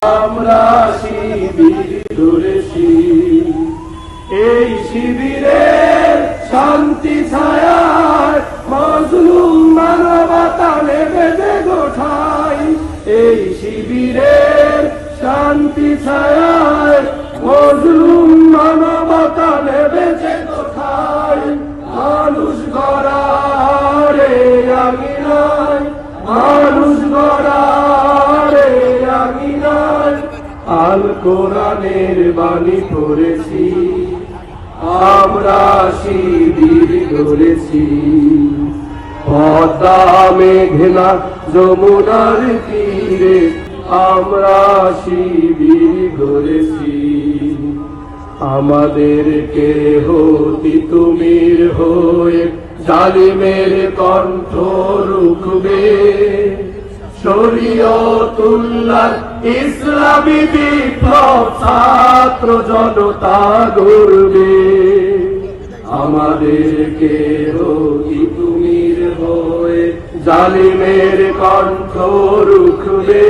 আমরা শিবির ধরেছি, এই শিবিরের শান্তি ছায়ায় মজলুম মানবতা নেবে যে গোঠায়। এই শিবিরের শান্তি ছায়ায় মজলুম মানবতা নেবে যে গোঠায়। মানুষ গড়ারে আঙিনায়, মানুষ গড়ারে আঙিনায় আল কোরআনের বাণী পড়েছি, আমরা শিবির ধরেছি। পদ্মা মেঘনা যমুনার তীরে আমরা শিবির ধরেছি। আমাদেরকে হতি তুমির হয়ে জালিমের কণ্ঠ রুখবে, শরীয়তুল্লাহ ইসলামী বিপ্লব ছাত্র জনতা গড়বে। আমাদেরকে হতি তুমির হয়ে জালিমের কণ্ঠ রুখবে।